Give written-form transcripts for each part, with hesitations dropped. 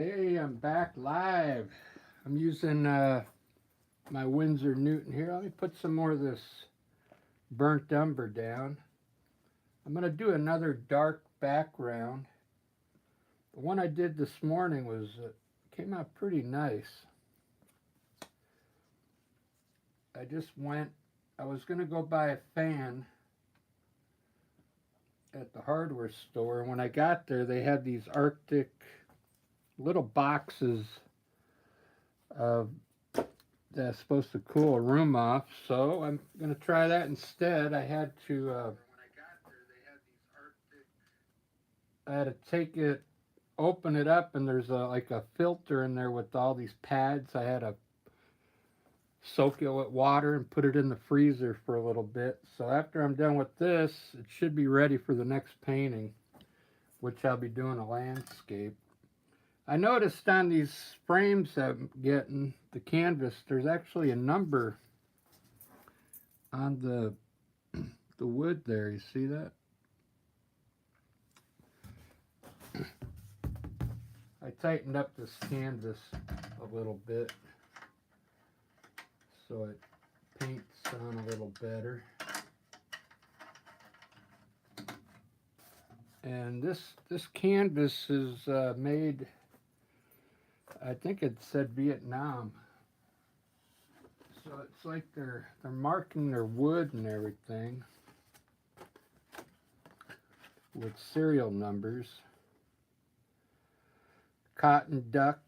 Hey, I'm back live. I'm using my Windsor Newton here. Let me put some more of this burnt umber down. I'm going to do another dark background. The one I did this morning came out pretty nice. I just went, I was going to go buy a fan at the hardware store. And when I got there, they had these Arctic little boxes of that's supposed to cool a room off, so I'm gonna try that instead. I had to take it, open it up, and there's like a filter in there with all these pads. I had to soak it with water and put it in the freezer for a little bit. So after I'm done with this, it should be ready for the next painting, which I'll be doing a landscape. I noticed on these frames I'm getting, the canvas, there's actually a number on the wood there. You see that? I tightened up this canvas a little bit so it paints on a little better. And this canvas is made, I think it said Vietnam. So it's like they're marking their wood and everything with serial numbers. Cotton duck,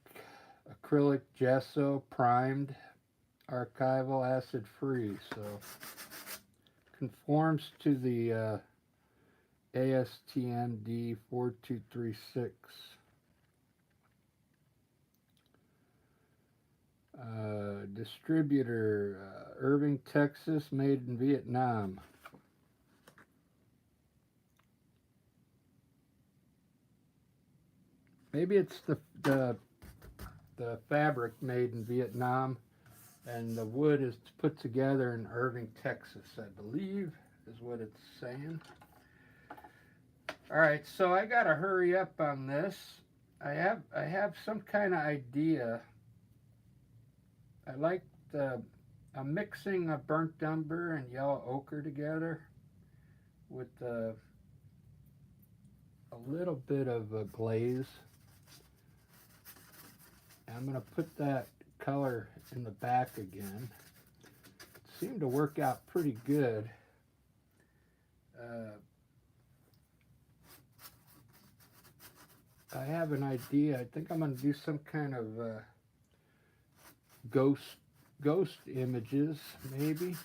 acrylic gesso, primed, archival, acid free. So conforms to the ASTM D4236. Distributor, Irving, Texas, made in Vietnam. Maybe it's the fabric made in Vietnam, and the wood is put together in Irving, Texas, I believe, is what it's saying. All right, so I gotta hurry up on this. I have some kind of idea. I'm mixing a burnt umber and yellow ochre together with a little bit of a glaze. I'm going to put that color in the back again. It seemed to work out pretty good. I have an idea. I think I'm going to do some kind of ghost images, maybe.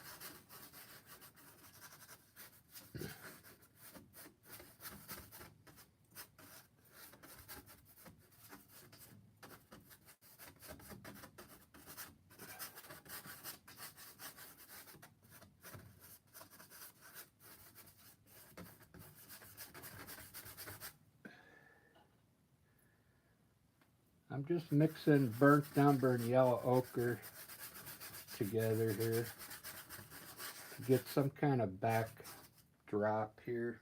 I'm just mixing burnt umber and yellow ochre together here to get some kind of backdrop here.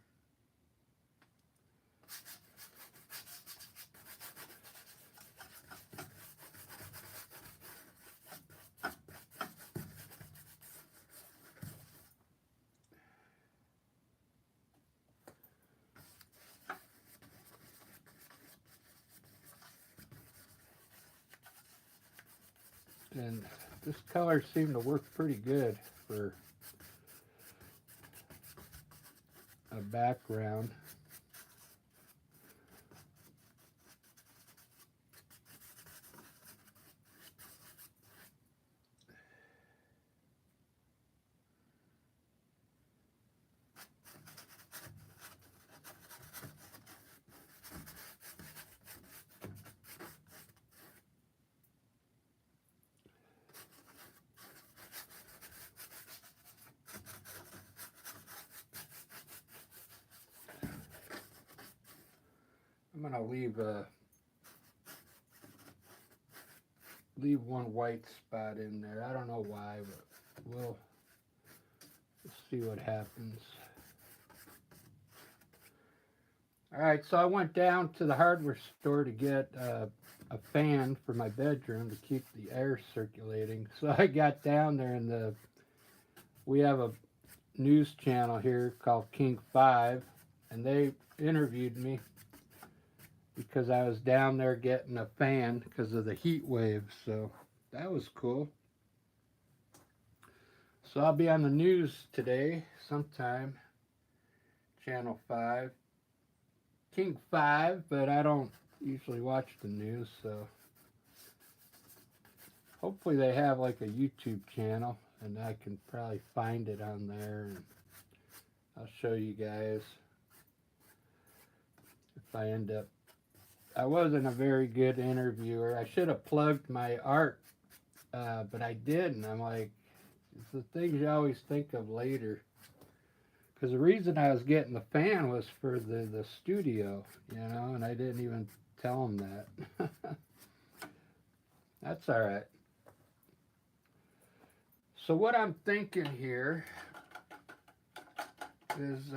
And this color seemed to work pretty good for a background. I'm gonna leave one white spot in there. I don't know why, but we'll see what happens. All right, so I went down to the hardware store to get a fan for my bedroom to keep the air circulating. So I got down there, and we have a news channel here called King 5, and they interviewed me because I was down there getting a fan because of the heat waves. So that was cool. So I'll be on the news today sometime, Channel 5. King 5, but I don't usually watch the news, so hopefully they have like a YouTube channel and I can probably find it on there and I'll show you guys if I end up. I wasn't a very good interviewer. I should have plugged my art, but I didn't. I'm like, it's the things you always think of later. Because the reason I was getting the fan was for the studio, and I didn't even tell them that. That's all right. So what I'm thinking here is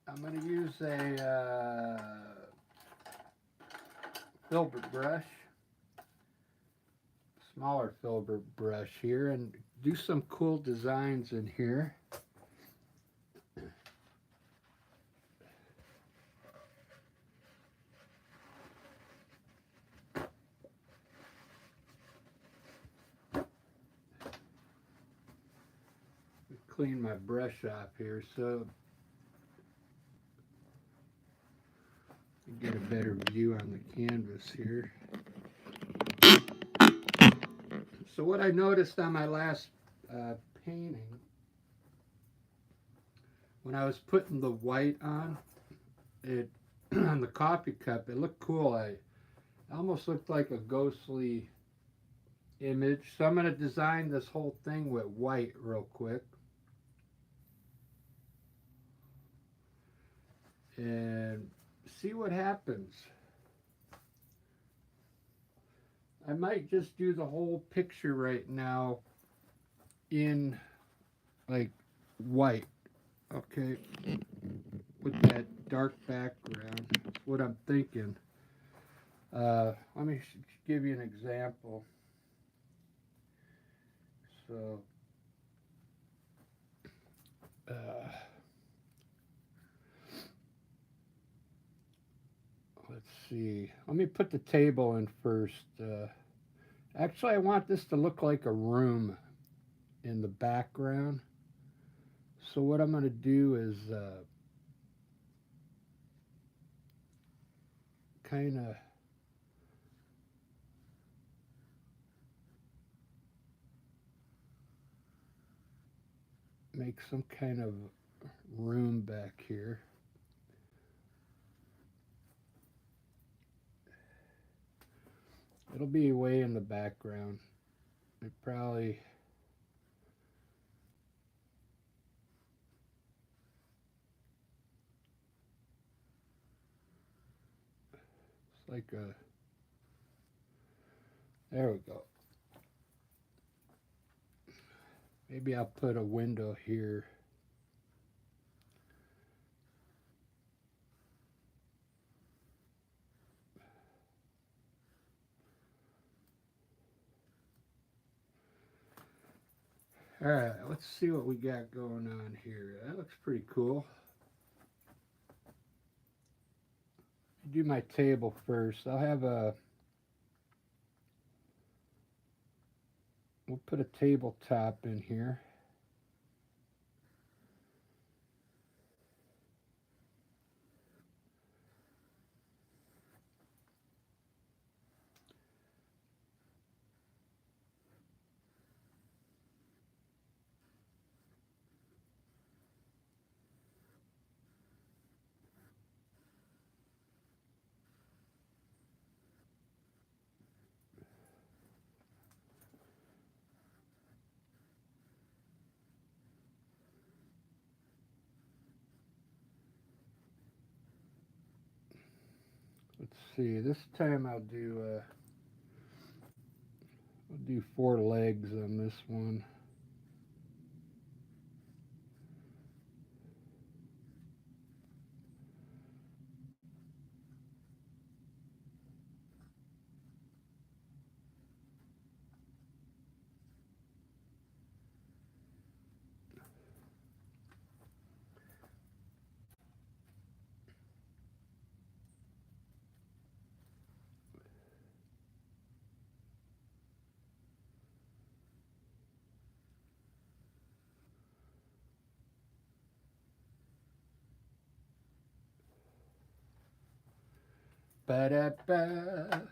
I'm going to use a filbert brush, smaller filbert brush here, and do some cool designs in here. Clean my brush off here so you get a better view on the canvas here. So what I noticed on my last painting, when I was putting the white on it on the coffee cup, it looked cool. It almost looked like a ghostly image. So I'm going to design this whole thing with white real quick. And see what happens. I might just do the whole picture right now in like white, okay, with that dark background. That's what I'm thinking. Let me give you an example. So, uh, let's see. Let me put the table in first. Actually, I want this to look like a room in the background. So what I'm going to do is kind of make some kind of room back here. It'll be way in the background. It probably it's like a, there we go. Maybe I'll put a window here. All right, let's see what we got going on here. That looks pretty cool. Do my table first. We'll put a tabletop in here. Let's see. This time I'll do 4 legs on this one. Ba-da-ba.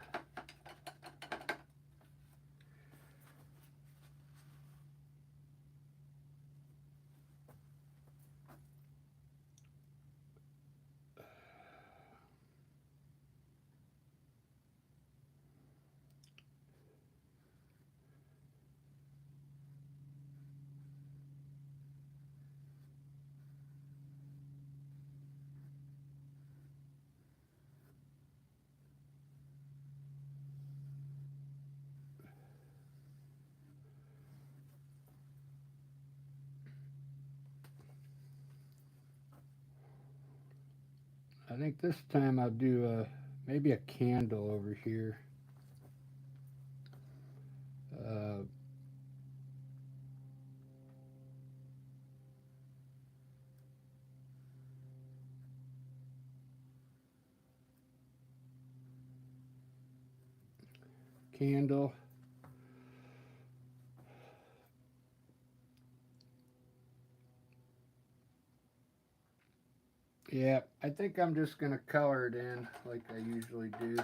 I think this time I'll do maybe a candle over here. Uh, Candle. Yeah, I think I'm just going to color it in like I usually do.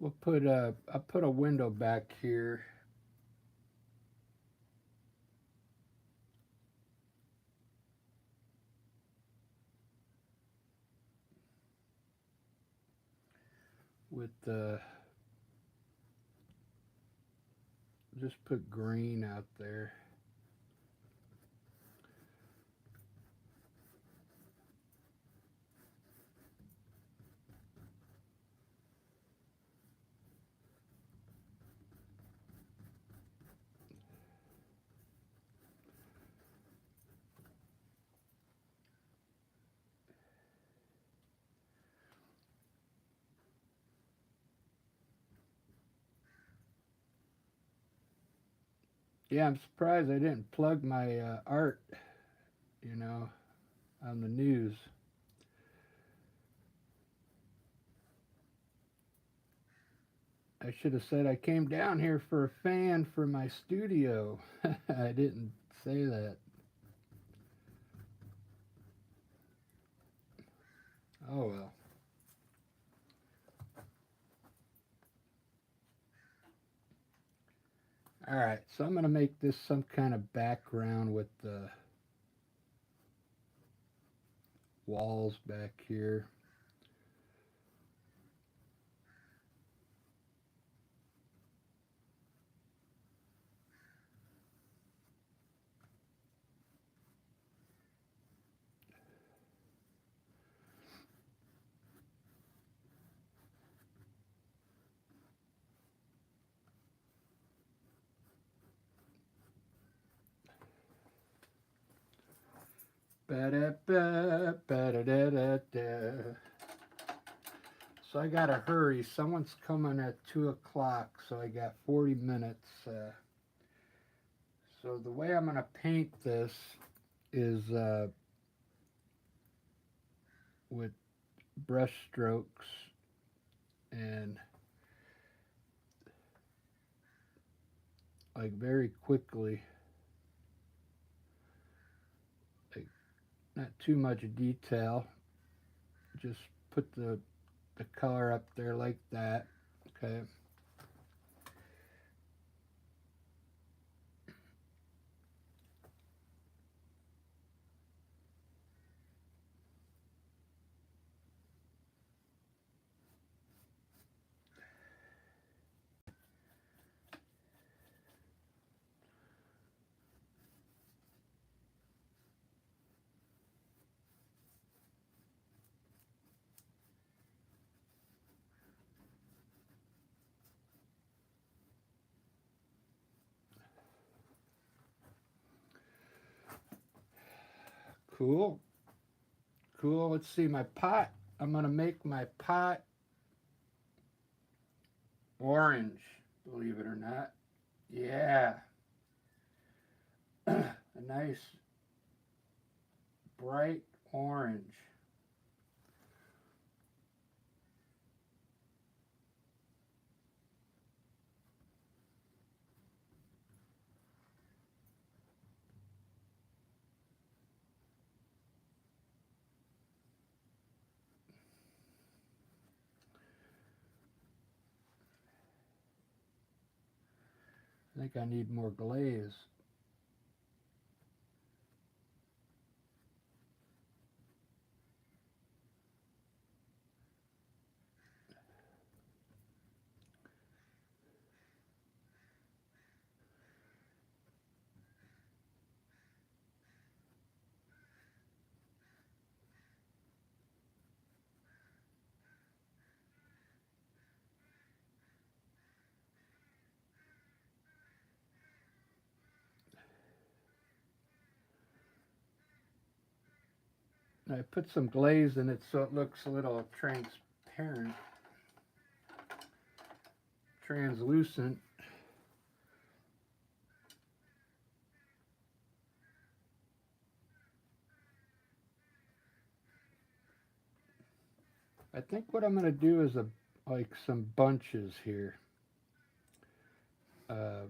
I'll put a window back here. With just put green out there. Yeah, I'm surprised I didn't plug my art, you know, on the news. I should have said I came down here for a fan for my studio. I didn't say that. Oh well. All right, so I'm going to make this some kind of background with the walls back here. Ba-da-ba, ba-da-da-da-da. So I gotta hurry. Someone's coming at 2 o'clock, so I got 40 minutes. So the way I'm gonna paint this is with brush strokes and like very quickly, like not too much detail. Just put the color up there like that. Okay. Cool. Cool. Let's see my pot. I'm gonna make my pot orange, believe it or not. Yeah. A nice bright orange. I think I need more glaze. I put some glaze in it so it looks a little transparent, translucent. I think what I'm going to do is like some bunches here. Uh,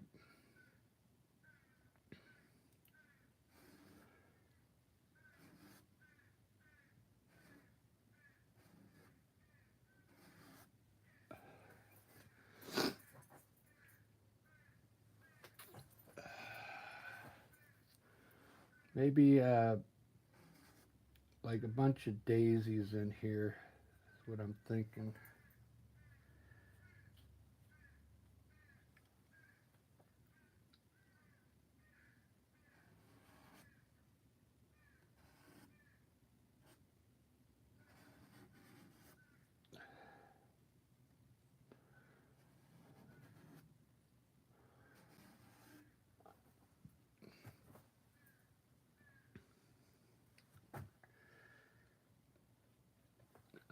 maybe like a bunch of daisies in here. That's what I'm thinking.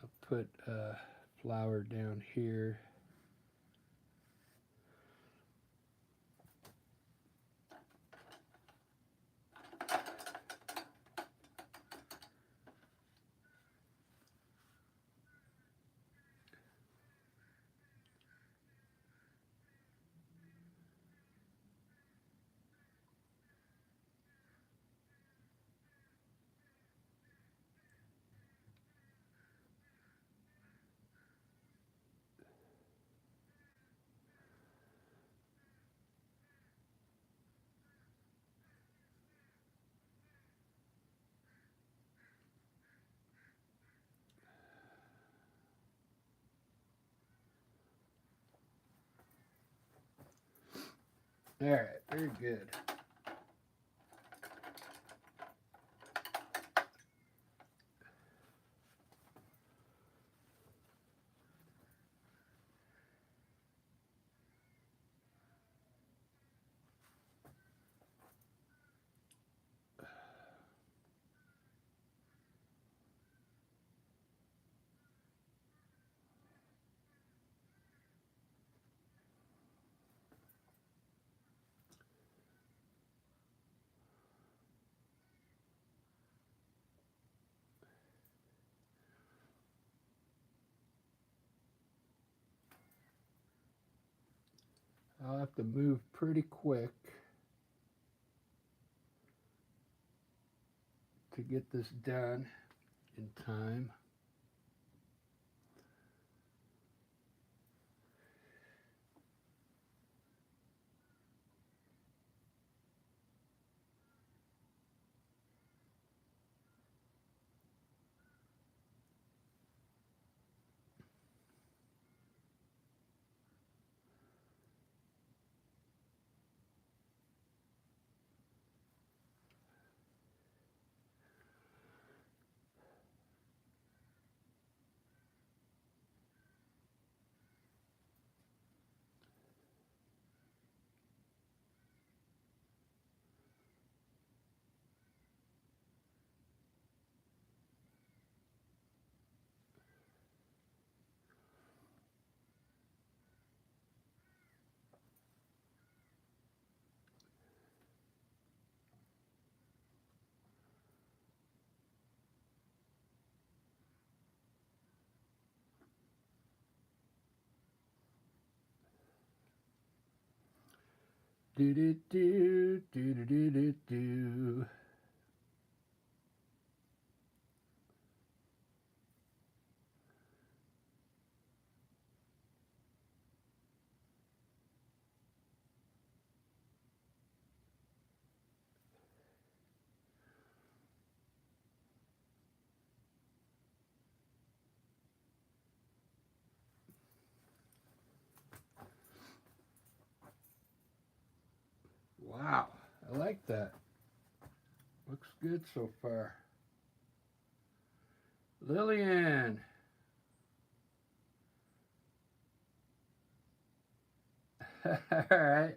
I'll put a flower down here. All right, very good. I'll have to move pretty quick to get this done in time. Do do do do do do do do. like that. Looks good so far. Lillian. All right.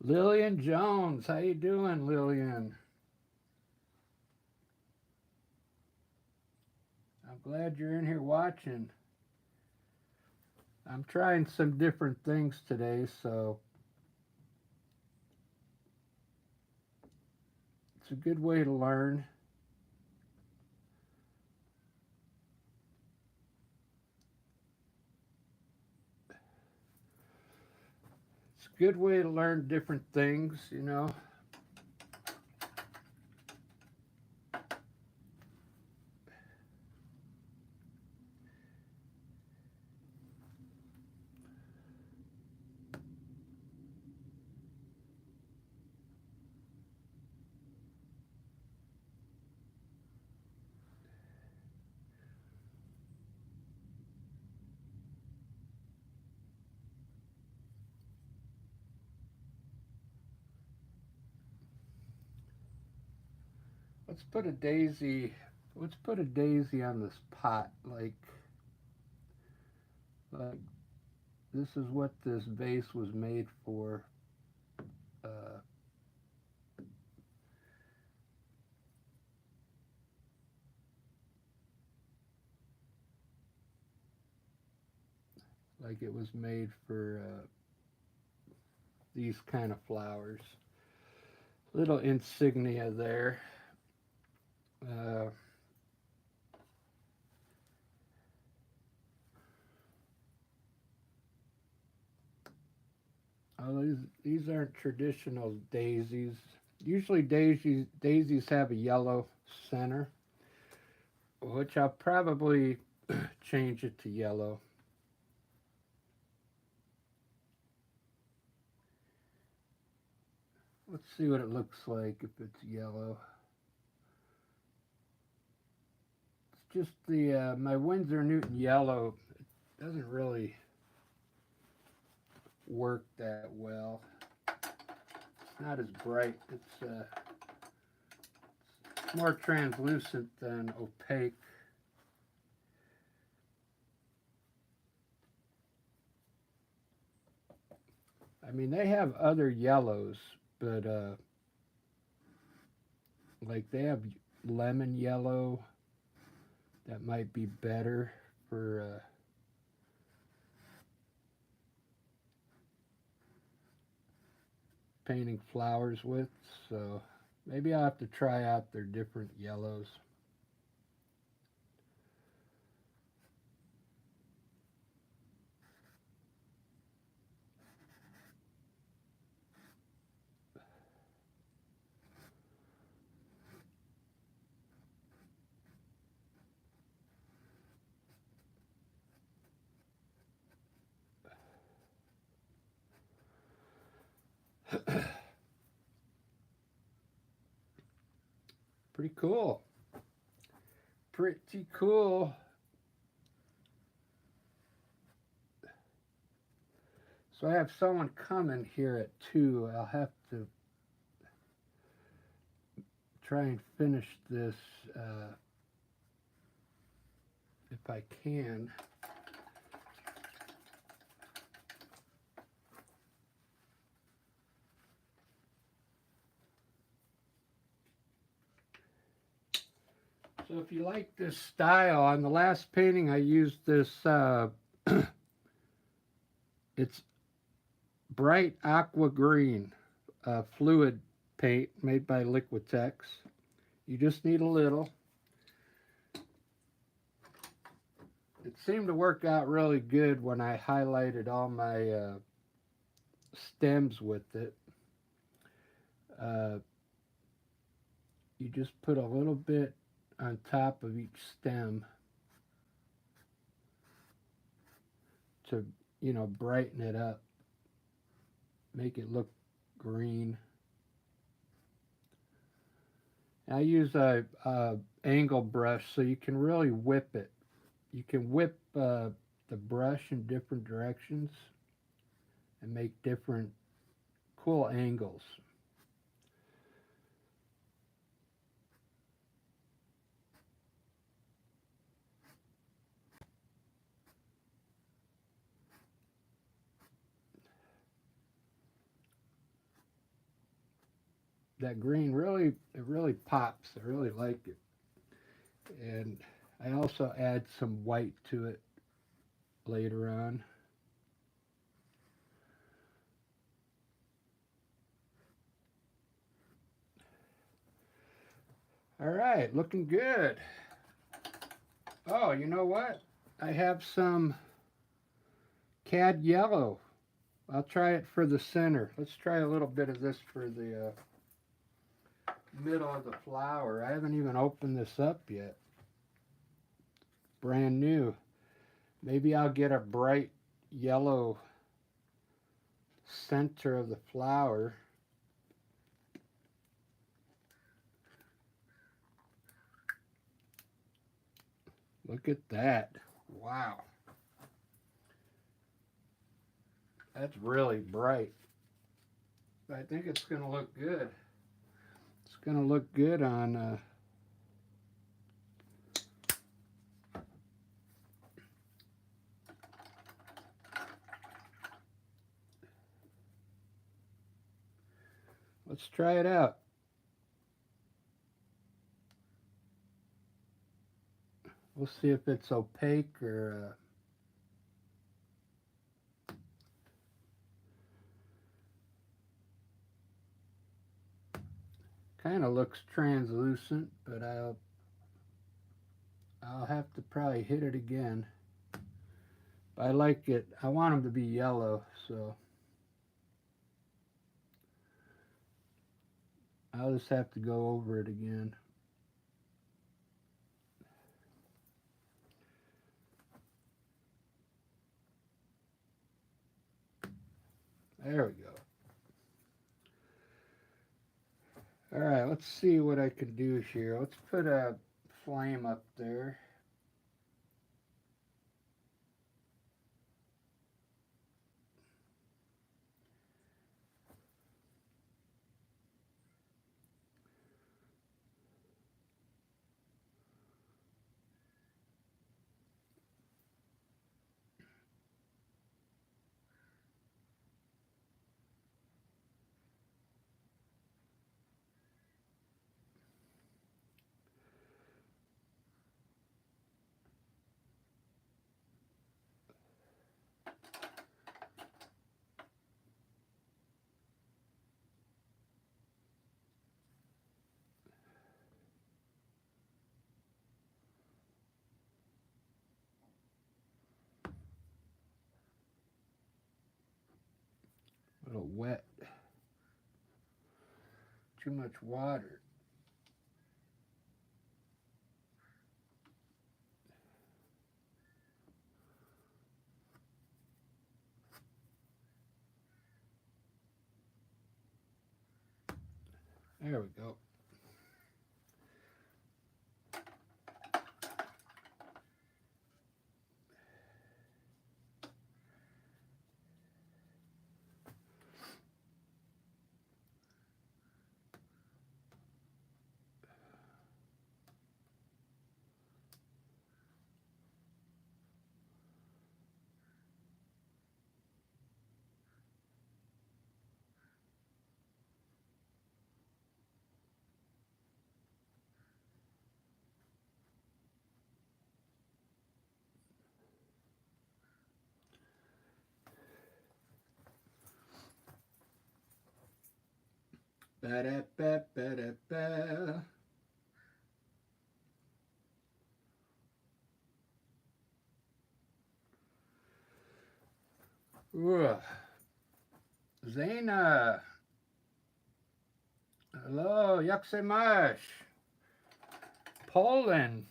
Lillian Jones. How you doing, Lillian? I'm glad you're in here watching. I'm trying some different things today, so it's a good way to learn. It's a good way to learn different things, you know. Let's put a daisy. Let's put a daisy on this pot, like this is what this vase was made for. Uh, like it was made for these kind of flowers. Little insignia there. Uh, oh, these aren't traditional daisies. Usually daisies have a yellow center, which I'll probably change it to yellow. Let's see what it looks like if it's yellow. It's just the my Winsor Newton yellow. It doesn't really work that well. It's not as bright. It's more translucent than opaque. I mean, they have other yellows, but like they have lemon yellow that might be better for painting flowers with. So maybe I'll have to try out their different yellows. Pretty cool. Pretty cool. So I have someone coming here at 2. I'll have to try and finish this if I can. So if you like this style, on the last painting I used this, it's bright aqua green fluid paint made by Liquitex. You just need a little. It seemed to work out really good when I highlighted all my stems with it. You just put a little bit on top of each stem to, brighten it up, make it look green. I use a angle brush so you can really whip it. You can whip the brush in different directions and make different cool angles. that green really, it really pops. I really like it. And I also add some white to it later on. All right, looking good. Oh, you know what? I have some cad yellow. I'll try it for the center. Let's try a little bit of this for the middle of the flower. I haven't even opened this up yet. Brand new. Maybe I'll get a bright yellow center of the flower. Look at that. Wow. That's really bright. I think it's going to look good. It's going to look good on let's try it out. We'll see if it's opaque or kind of looks translucent, but I'll have to probably hit it again. But I like it. I want them to be yellow, so I'll just have to go over it again. There we go. All right, let's see what I can do here. Let's put a flame up there. A little wet. Too much water. There we go. Ba-da-ba-ba-da-ba. Ugh. Zena. Hello, jak se máš? Poland.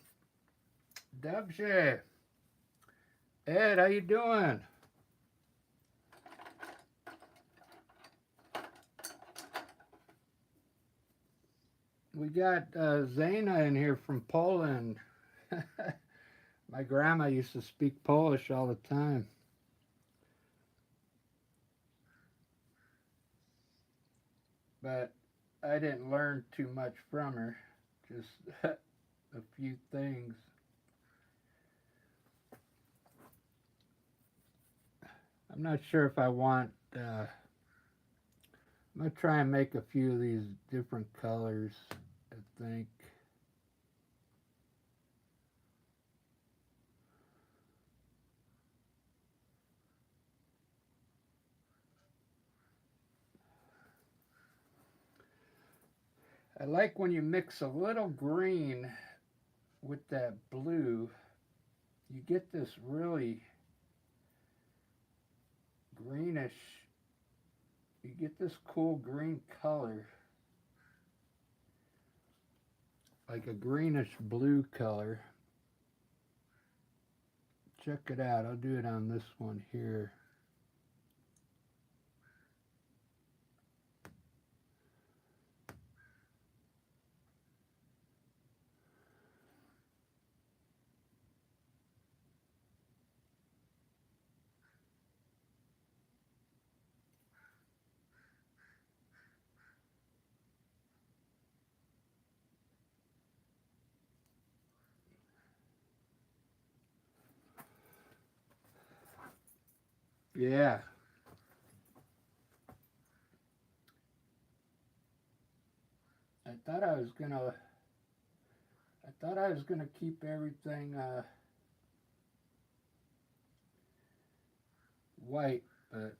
Dobře. Ed, how you doing? We got Zena in here from Poland. My grandma used to speak Polish all the time. But I didn't learn too much from her, just a few things. I'm not sure if I want I'm going to try and make a few of these different colors, I think. I like when you mix a little green with that blue, you get this really greenish, you get this cool green color, like a greenish blue color. Check it out. I'll do it on this one here. Yeah. I thought I was gonna I thought I was gonna keep everything white, but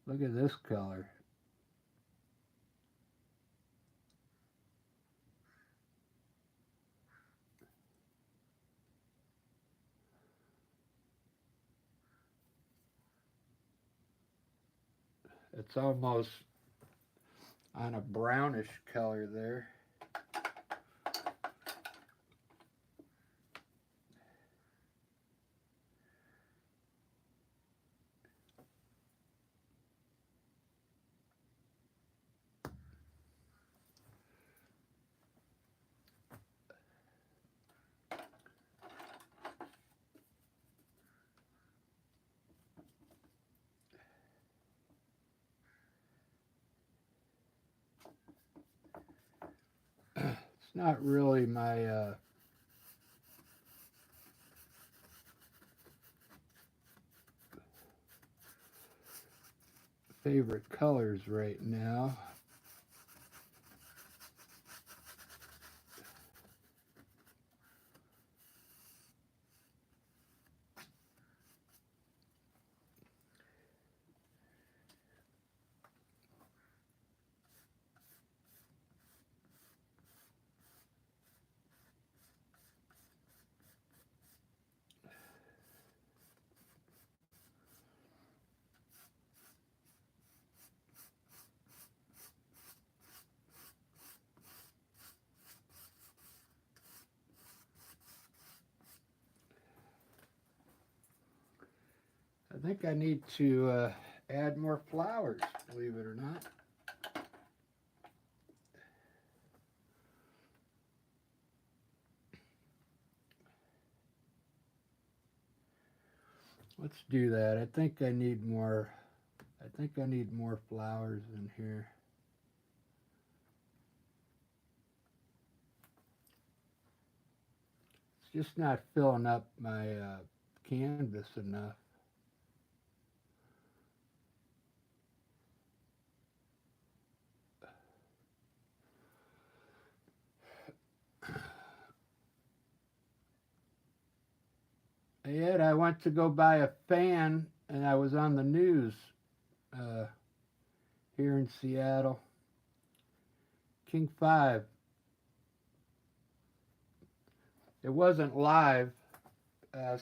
look at this color. It's almost on a brownish color there. It's not really my favorite colors right now. I think I need to add more flowers, believe it or not. Let's do that. I think I need more. I think I need more flowers in here. It's just not filling up my canvas enough. Yet I went to go buy a fan, and I was on the news uh, here in Seattle. King 5. It wasn't live,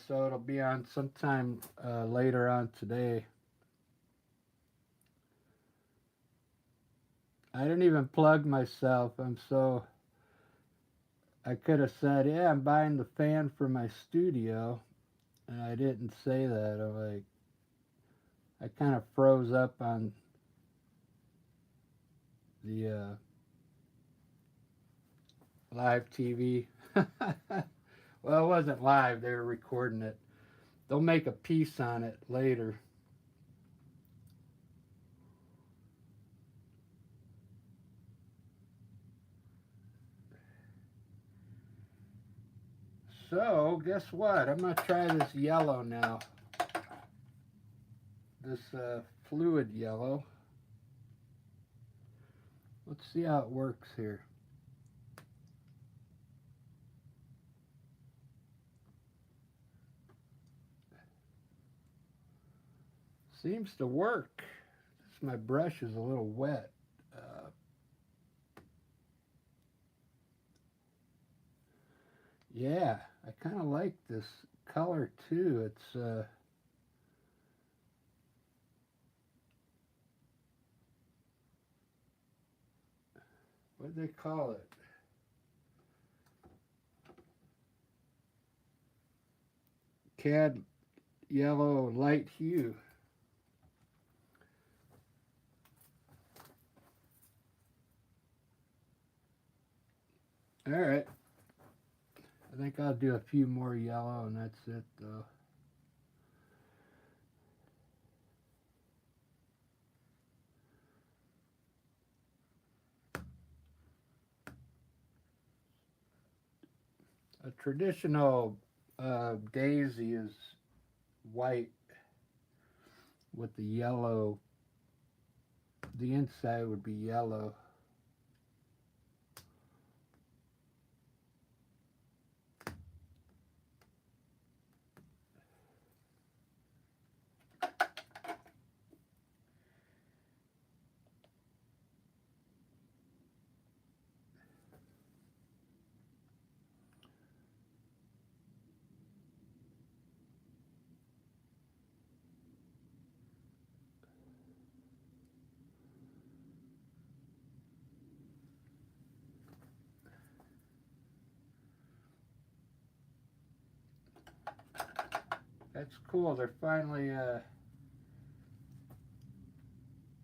so it'll be on sometime later on today. I didn't even plug myself. I could have said, yeah, I'm buying the fan for my studio, and I didn't say that. I kind of froze up on the live TV. Well, it wasn't live, they were recording it. They'll make a piece on it later. So, guess what? I'm going to try this yellow now. this fluid yellow. Let's see how it works here. Seems to work. My brush is a little wet. Yeah, I kind of like this color too. It's what do they call it? Cad yellow light hue. All right. I think I'll do a few more yellow and that's it though. A traditional daisy is white with the yellow. The inside would be yellow. That's cool. They're finally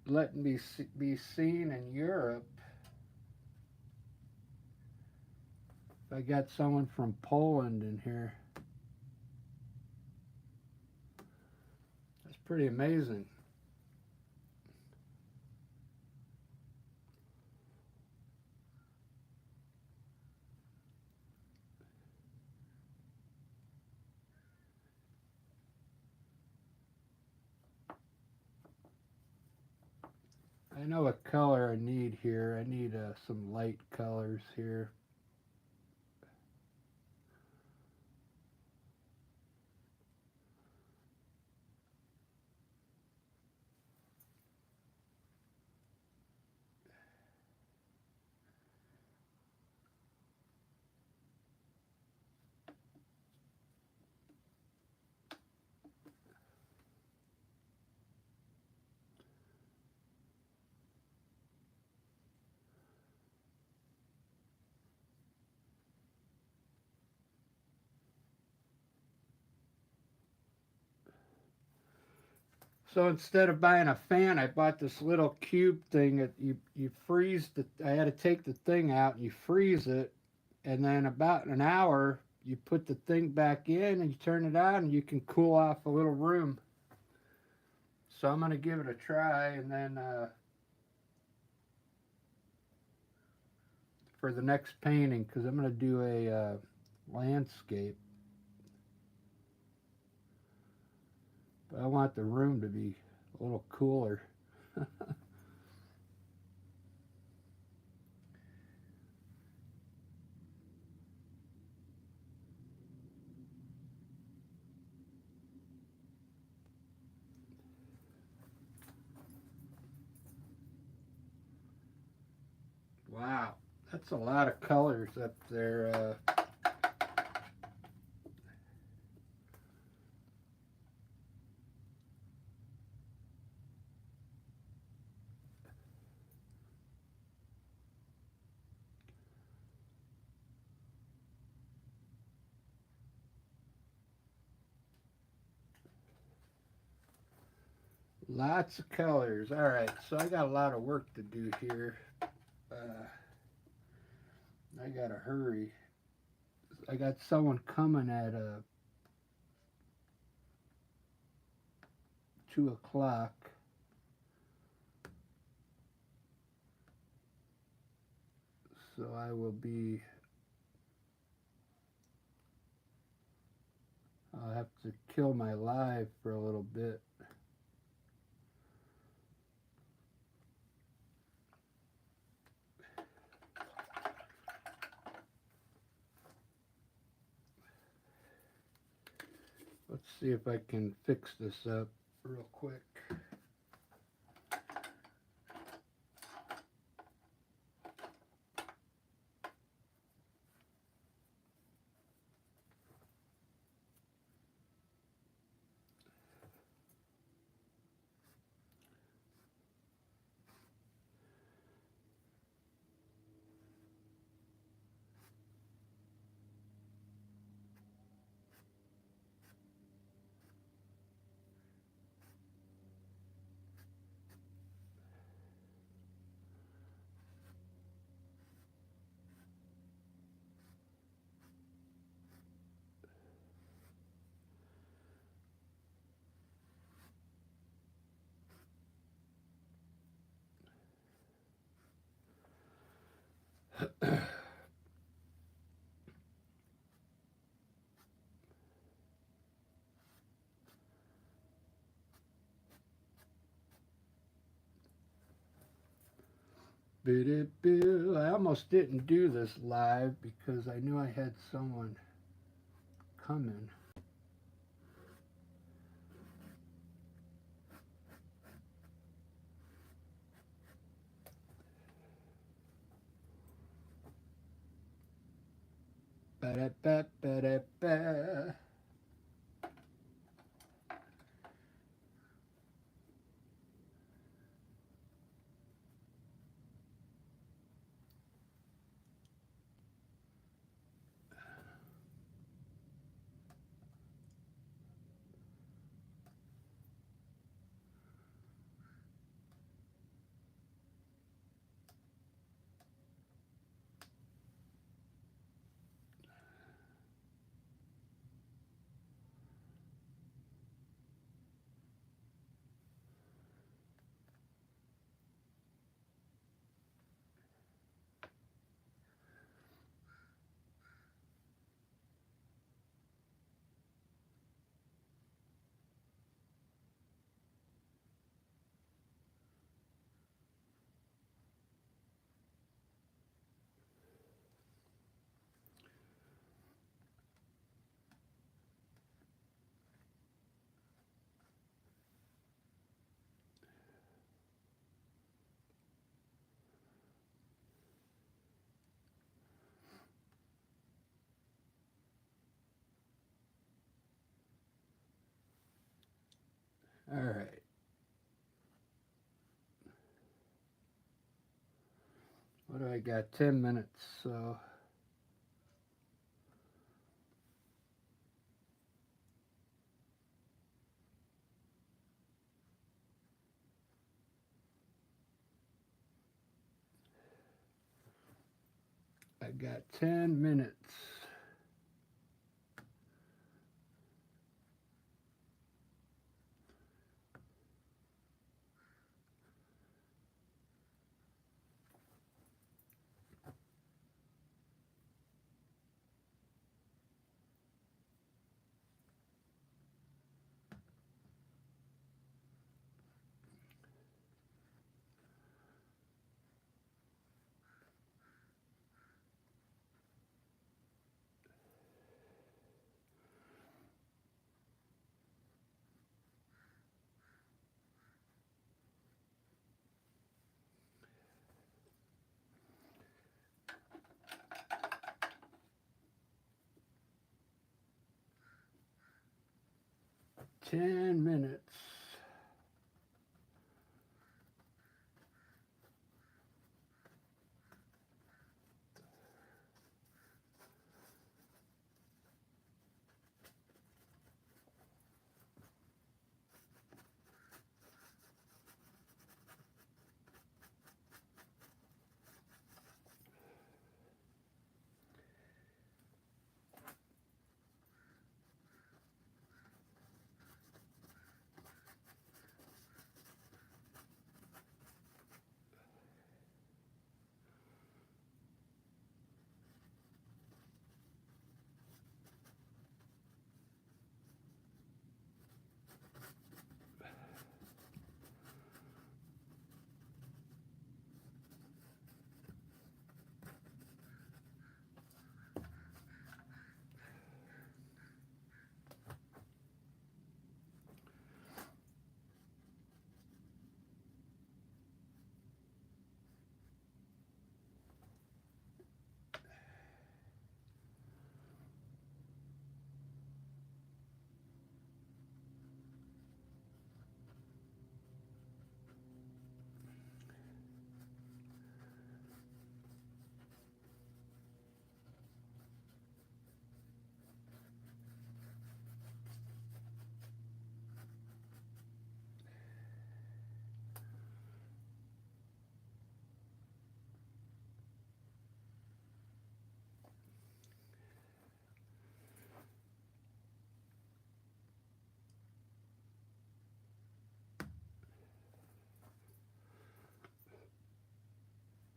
letting me be seen in Europe. I got someone from Poland in here. That's pretty amazing. I know what color I need here. I need some light colors here. So instead of buying a fan, I bought this little cube thing that you freeze the. I had to take the thing out and you freeze it, and then about an hour you put the thing back in and you turn it on and you can cool off a little room. So I'm gonna give it a try, and then for the next painting, because I'm gonna do a landscape, but I want the room to be a little cooler. Wow, that's a lot of colors up there. Lots of colors. All right, so I got a lot of work to do here. I gotta hurry. I got someone coming at 2 o'clock. So I will be. I'll have to kill my live for a little bit. see if I can fix this up real quick. I almost didn't do this live because I knew I had someone coming. Ba-da-ba-ba-da-ba. 'All right. What do I got? 10 minutes. So I got 10 minutes. Ten minutes.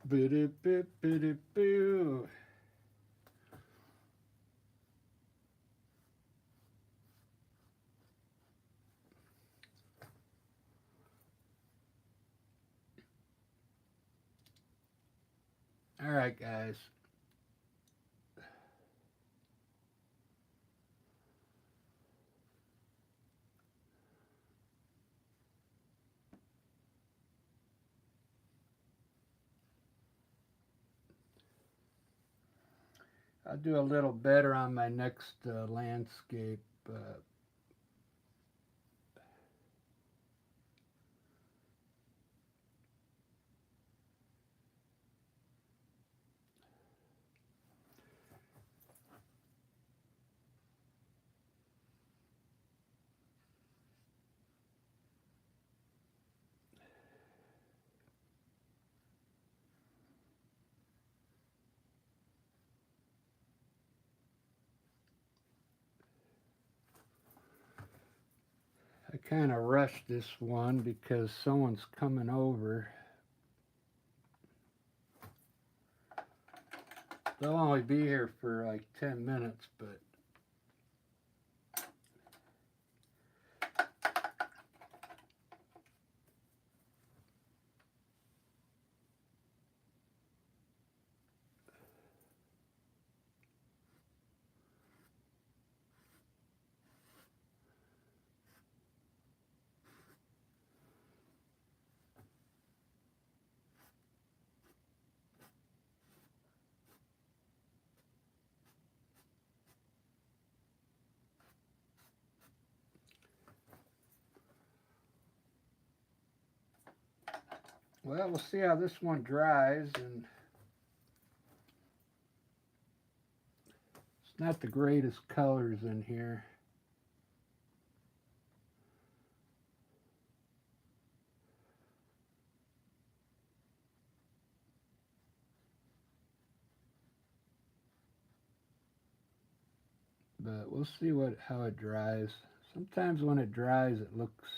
Boo-doo-boo-boo-doo-boo. All right, guys. I'll do a little better on my next landscape. I kind of rushed this one because someone's coming over. They'll only be here for like 10 minutes, but well, we'll see how this one dries. And it's not the greatest colors in here. But we'll see how it dries. Sometimes when it dries, it looks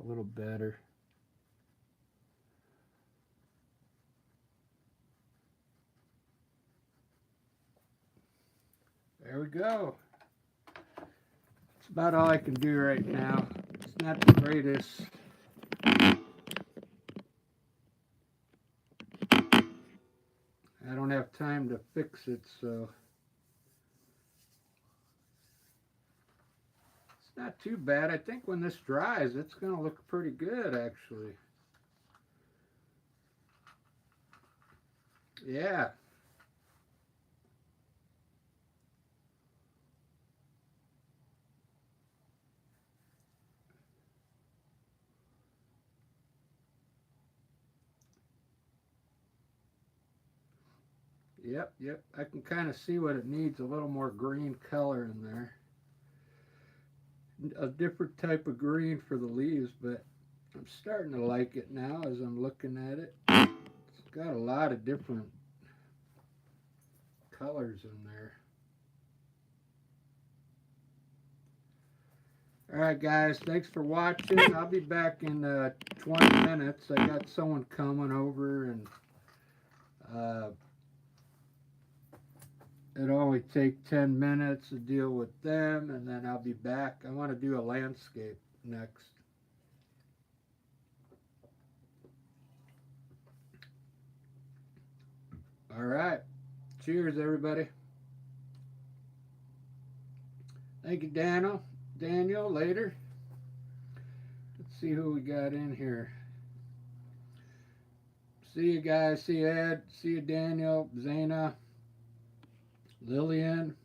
a little better. There we go. That's about all I can do right now. It's not the greatest. I don't have time to fix it, so it's not too bad. I think when this dries, it's going to look pretty good, actually. Yeah. Yep. I can kind of see what it needs, a little more green color in there. A different type of green for the leaves, but I'm starting to like it now as I'm looking at it. It's got a lot of different colors in there. All right, guys, thanks for watching. I'll be back in 20 minutes. I got someone coming over, and it'll only take 10 minutes to deal with them, and then I'll be back. I want to do a landscape next. All right. Cheers, everybody. Thank you, Daniel. Daniel, later. Let's see who we got in here. See you guys. See you, Ed. See you, Daniel, Zana, Lillian.